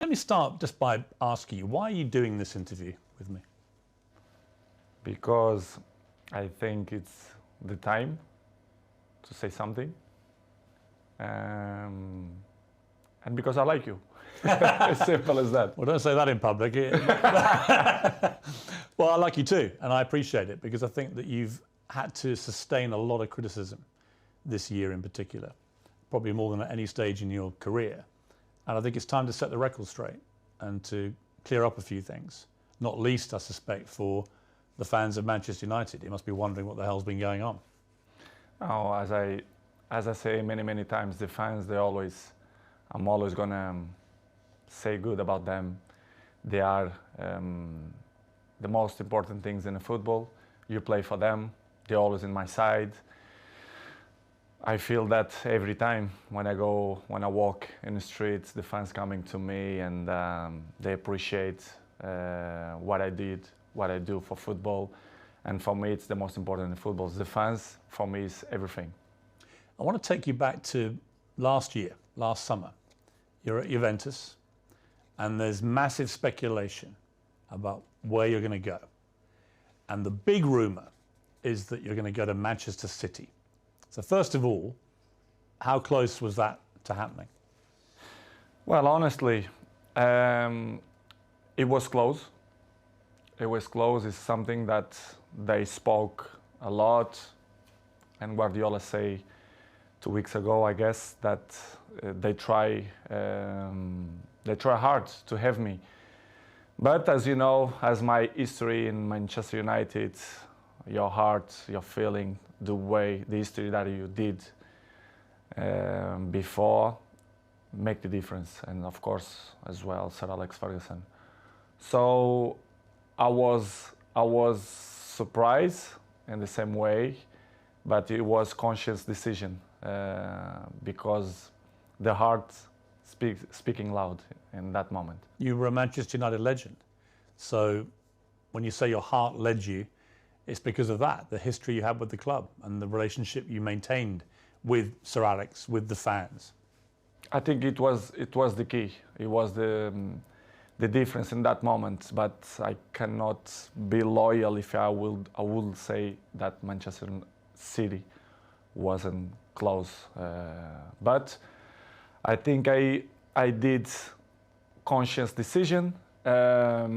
Let me start just by asking you, why are you doing this interview with me? Because I think it's the time to say something, and because I like you. As simple as that. Well, don't say that in public. Well, I like you too, and I appreciate it, because I think that you've had to sustain a lot of criticism this year in particular, probably more than at any stage in your career. And I think it's time to set the record straight and to clear up a few things, not least, I suspect, for the fans of Manchester United. You must be wondering what the hell's been going on. Oh, as I say many times, the fans, I'm always gonna say good about them. They are the most important things in the football. You play for them. They're always in my side. I feel that every time when I walk in the streets, the fans coming to me, and they appreciate what I do for football. And for me, it's the most important in football. The fans, for me, is everything. I want to take you back to last summer. You're at Juventus, and there's massive speculation about where you're going to go. And the big rumour is that you're going to go to Manchester City. So first of all, how close was that to happening? Well, honestly, it was close. It was close. It's something that they spoke a lot, and Guardiola say 2 weeks ago, I guess, that they try hard to have me. But as you know, as my history in Manchester United, your heart, your feeling, the history that you did before make the difference. And of course, as well, Sir Alex Ferguson. So I was surprised in the same way, but it was conscious decision because the heart speaking loud in that moment. You were a Manchester United legend. So when you say your heart led you, it's because of that, the history you had with the club and the relationship you maintained with Sir Alex, with the fans. I think it was the key. It was the difference in that moment. But I cannot be loyal if I will say that Manchester City wasn't close. But I think I did conscious decision. I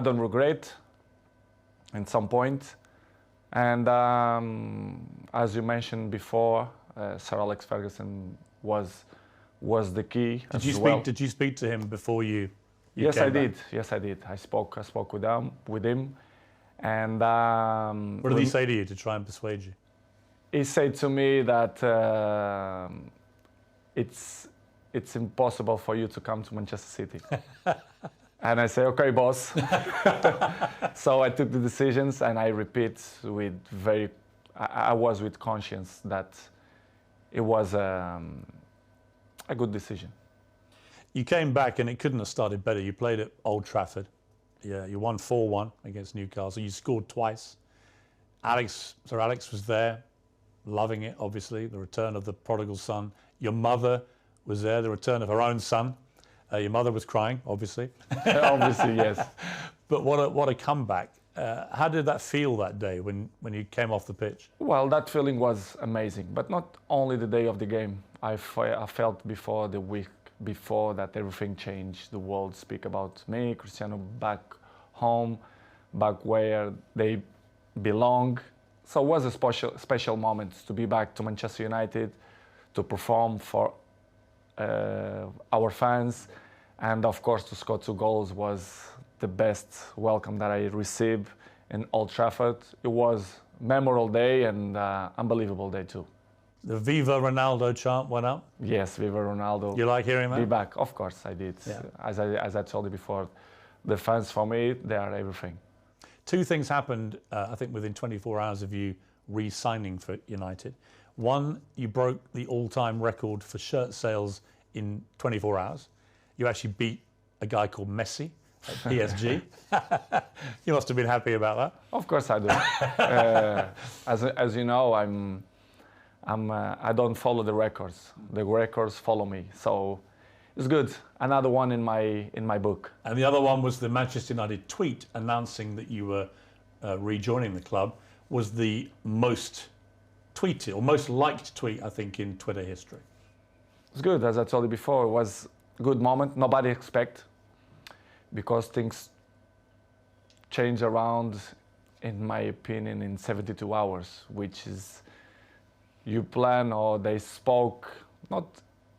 don't regret at some point. And as you mentioned before, Sir Alex Ferguson was the key. Did you speak to him before you Yes, came I back? did. Yes, I did. I spoke with him, and What did he say to you to try and persuade you? he said to me that it's impossible for you to come to Manchester City. And I say, okay, boss. So I took the decisions, and I repeat I was with conscience that it was a good decision. You came back and it couldn't have started better. You played at Old Trafford. Yeah, you won 4-1 against Newcastle. You scored twice. Sir Alex was there, loving it, obviously, the return of the prodigal son. Your mother was there, the return of her own son. Your mother was crying, obviously. Obviously, yes. But what a comeback. How did that feel that day when you came off the pitch? Well, that feeling was amazing, but not only the day of the game. I felt before the week before that everything changed. The world speak about me, Cristiano, back home, back where they belong. So it was a special moment to be back to Manchester United, to perform for our fans, and of course to score 2 goals was the best welcome that I received in Old Trafford. It was a memorable day and unbelievable day too. The Viva Ronaldo chant went up? Yes, Viva Ronaldo. You like hearing that? Be back, of course I did. Yeah. As I told you before, the fans for me, they are everything. 2 things happened, I think, within 24 hours of you re-signing for United. One, you broke the all-time record for shirt sales in 24 hours. You actually beat a guy called Messi at PSG. You must have been happy about that. Of course I do. As you know, I don't follow the records. The records follow me. So It's good. Another one in my book. And the other one was the Manchester United tweet announcing that you were rejoining the club, was the most tweeted or most liked tweet, I think, in Twitter history. It's good, as I told you before. It was a good moment. Nobody expect, because things change around, in my opinion, in 72 hours, which is you plan, or they spoke, not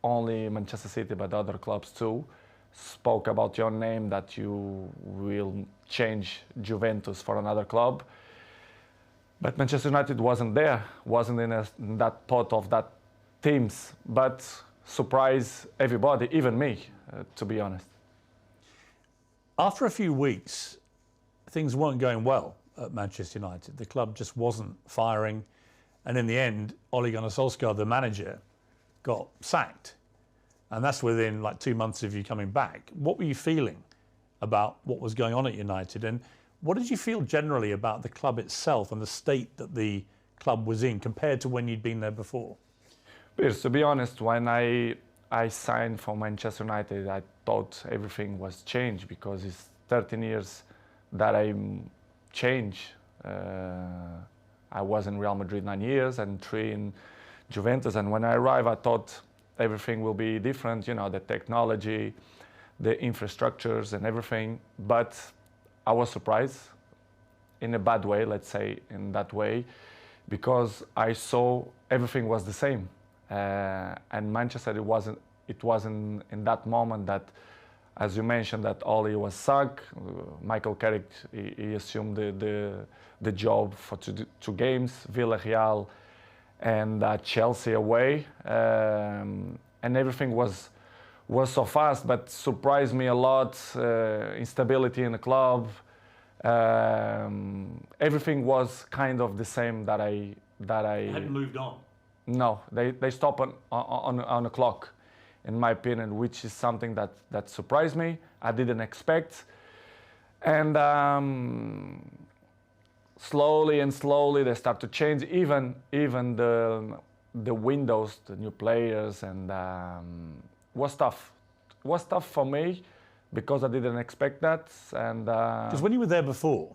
only Manchester City but other clubs too, spoke about your name, that you will change Juventus for another club. But Manchester United wasn't there, wasn't in that pot of that teams, but surprised everybody, even me, to be honest. After a few weeks, things weren't going well at Manchester United. The club just wasn't firing. And in the end, Ole Gunnar Solskjaer, the manager, got sacked. And that's within like 2 months of you coming back. What were you feeling about what was going on at United? And what did you feel generally about the club itself and the state that the club was in compared to when you'd been there before? Piers, to be honest, when I signed for Manchester United, I thought everything was changed, because it's 13 years that I changed. I was in Real Madrid 9 years and 3 in Juventus. And when I arrived, I thought everything will be different, you know, the technology, the infrastructures and everything. But I was surprised in a bad way, let's say in that way, because I saw everything was the same. And Manchester, it wasn't in that moment that, as you mentioned, that Ole was sacked. Michael Carrick, he assumed the job for 2 games, Villarreal and Chelsea away, and everything was so fast, but surprised me a lot. Instability in the club, everything was kind of the same that I Hadn't moved on. No, they stop on the clock, in my opinion, which is something that surprised me. I didn't expect. And slowly they start to change. Even the windows, the new players, and was tough. It was tough for me because I didn't expect that. And because when you were there before,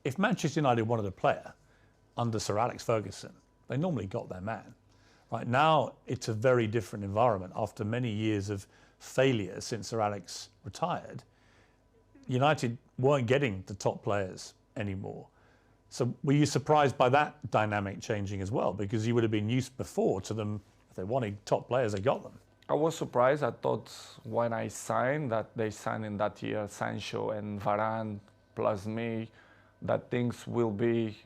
if Manchester United wanted a player under Sir Alex Ferguson, they normally got their man. Right now, it's a very different environment. After many years of failure since Sir Alex retired, United weren't getting the top players anymore. So were you surprised by that dynamic changing as well? Because you would have been used before to them, if they wanted top players, they got them. I was surprised. I thought when I signed, that they signed in that year Sancho and Varane plus me, that things will be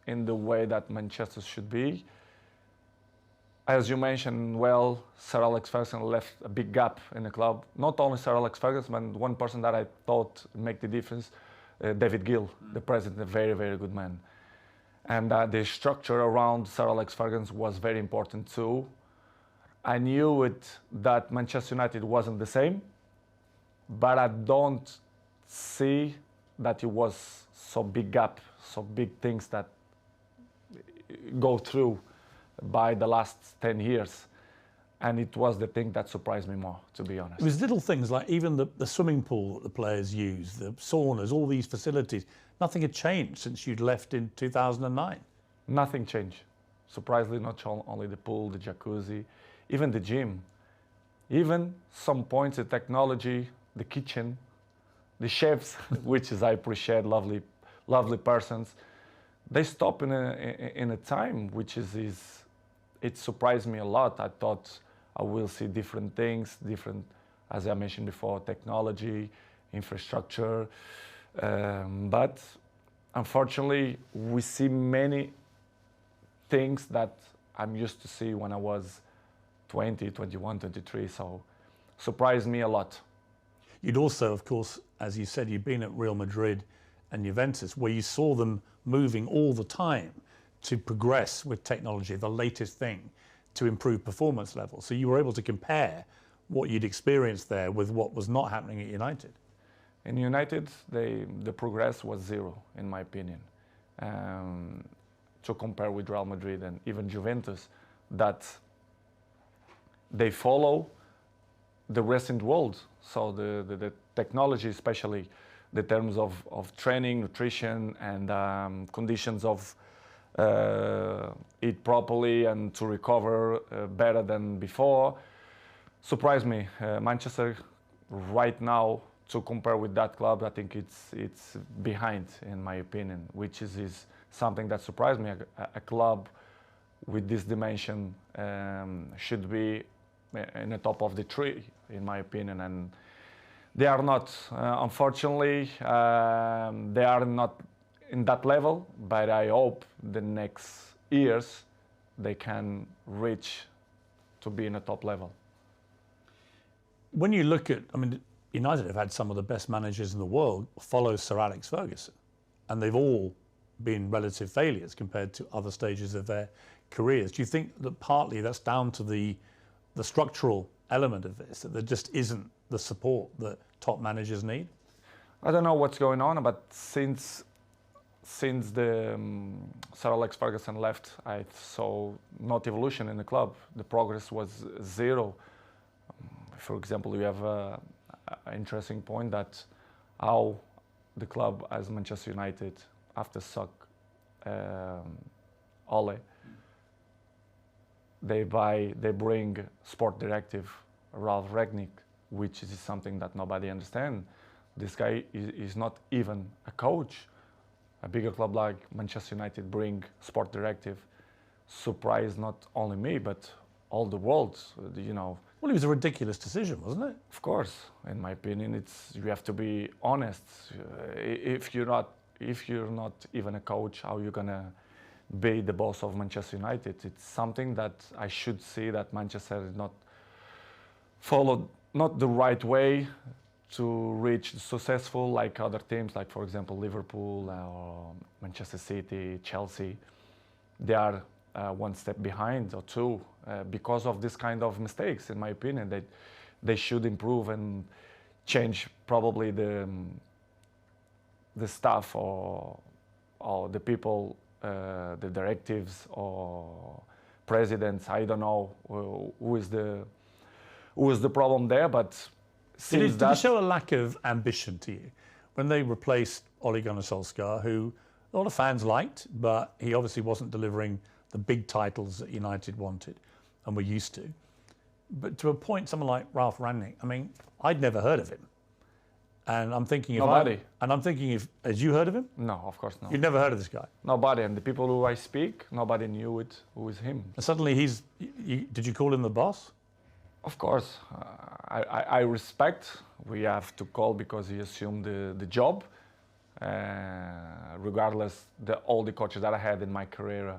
in the way that Manchester should be. As you mentioned, well, Sir Alex Ferguson left a big gap in the club. Not only Sir Alex Ferguson, but one person that I thought make the difference, David Gill, the president, a very, very good man. And the structure around Sir Alex Ferguson was very important too. I knew that Manchester United wasn't the same, but I don't see that it was so big gap, so big things that go through by the last 10 years. And it was the thing that surprised me more, to be honest. It was little things like even the swimming pool that the players use, the saunas, all these facilities. Nothing had changed since you'd left in 2009. Nothing changed. Surprisingly, not only the pool, the jacuzzi, even the gym. Even some points, the technology, the kitchen, the chefs, which is I appreciate, lovely persons. They stop in a time which it surprised me a lot. I thought I will see different things, as I mentioned before, technology, infrastructure. But unfortunately, we see many things that I'm used to see when I was 20, 21, 23. So surprised me a lot. You'd also, of course, as you said, you'd been at Real Madrid and Juventus, where you saw them moving all the time to progress with technology, the latest thing, to improve performance levels. So you were able to compare what you'd experienced there with what was not happening at United. In United, the progress was zero, in my opinion. To compare with Real Madrid and even Juventus, that they follow the recent world. So the technology, especially the terms of training, nutrition, and conditions of eat properly and to recover better than before, surprised me. Manchester right now, to compare with that club, I think it's behind, in my opinion, which is something that surprised me. A club with this dimension should be in the top of the tree, in my opinion, and they are not. Unfortunately, they are not in that level, but I hope the next years they can reach to be in a top level. When you look at, I mean, United have had some of the best managers in the world follow Sir Alex Ferguson, and they've all been relative failures compared to other stages of their careers. Do you think that partly that's down to the structural element of this, that there just isn't the support that top managers need? I don't know what's going on, but since the Sir Alex Ferguson left, I saw not evolution in the club. The progress was zero. For example, you have an interesting point that how the club as Manchester United, after suck Ole, they bring sport directive Ralph Rangnick, which is something that nobody understands. This guy is not even a coach. A bigger club like Manchester United bring sport directive, surprised not only me but all the world. You know. Well, it was a ridiculous decision, wasn't it? Of course, in my opinion, you have to be honest. If you're not even a coach, how are you gonna be the boss of Manchester United? It's something that I should see that Manchester is not followed not the right way to reach successful like other teams, like for example Liverpool or Manchester City, Chelsea. They are one step behind or two because of this kind of mistakes. In my opinion, they should improve and change probably the staff or the people, the directives or presidents. I don't know who is the problem there, but did it show a lack of ambition to you when they replaced Ole Gunnar Solskjaer, who a lot of fans liked, but he obviously wasn't delivering the big titles that United wanted and were used to. But to appoint someone like Ralph Rangnick, I mean, I'd never heard of him. And I'm thinking if had you heard of him? No, of course not. You'd never heard of this guy? Nobody, and the people who I speak, nobody knew it. Who is him? And suddenly did you call him the boss? Of course, I respect. We have to call because he assumed the job. Regardless, all the coaches that I had in my career,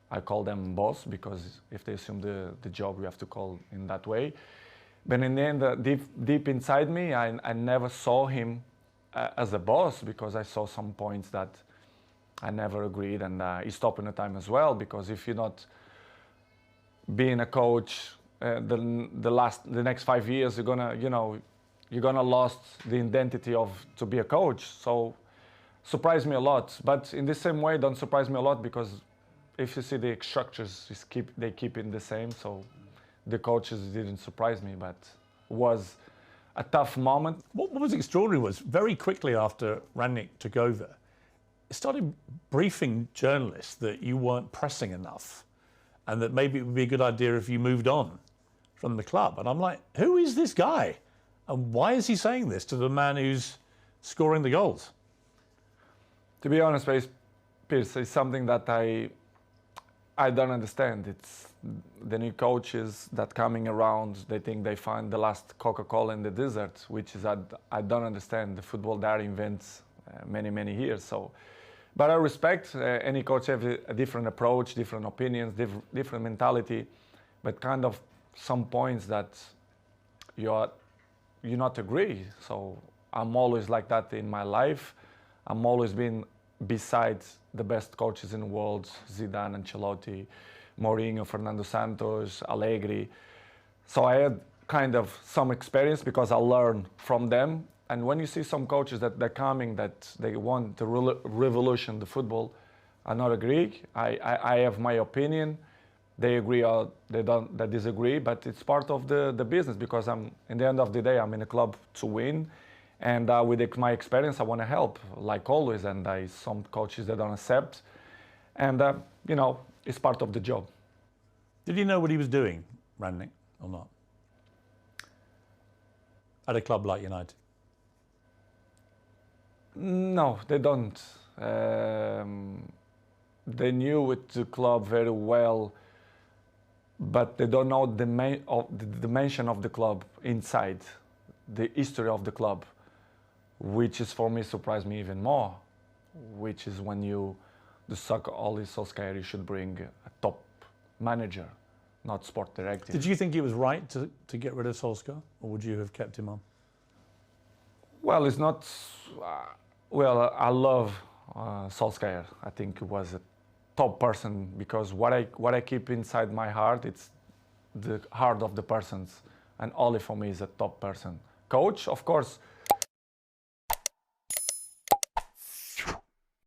I call them boss because if they assume the job, we have to call in that way. But in the end, deep inside me, I never saw him as a boss because I saw some points that I never agreed, and he stopped in the time as well. Because if you're not being a coach, the next 5 years, you're gonna lost the identity to be a coach. So surprised me a lot. But in the same way, don't surprise me a lot because if you see the structures, they keep it the same. So the coaches didn't surprise me, but was a tough moment. What was extraordinary was very quickly after Rangnick took over, he started briefing journalists that you weren't pressing enough and that maybe it would be a good idea if you moved on from the club. And I'm like, who is this guy? And why is he saying this to the man who's scoring the goals? To be honest, Piers, it's something that I don't understand. It's the new coaches that coming around, they think they find the last Coca-Cola in the desert, which is I don't understand. The football there invents many years. So, but I respect any coach have a different approach, different opinions, different mentality, but kind of some points that you not agree. So I'm always like that in my life. I'm always been beside the best coaches in the world, Zidane, Ancelotti, Mourinho, Fernando Santos, Allegri. So I had kind of some experience because I learned from them. And when you see some coaches that they're coming, that they want to revolution the football, I not agree. I have my opinion, they agree or they disagree, but it's part of the business, because in the end of the day, I'm in a club to win, and with my experience, I want to help, like always, and some coaches that don't accept, and it's part of the job. Did you know what he was doing, Rangnick, or not? At a club like United? No, they don't. They knew the club very well, but they don't know the dimension of the club inside, the history of the club, which is for me surprised me even more, which is when the soccer, Ole Solskjaer, you should bring a top manager, not sport director. Did you think it was right to get rid of Solskjaer, or would you have kept him on? Well, it's not. Well, I love Solskjaer. I think he was a top person, because what I keep inside my heart, it's the heart of the persons, and Ole for me is a top person. Coach, of course,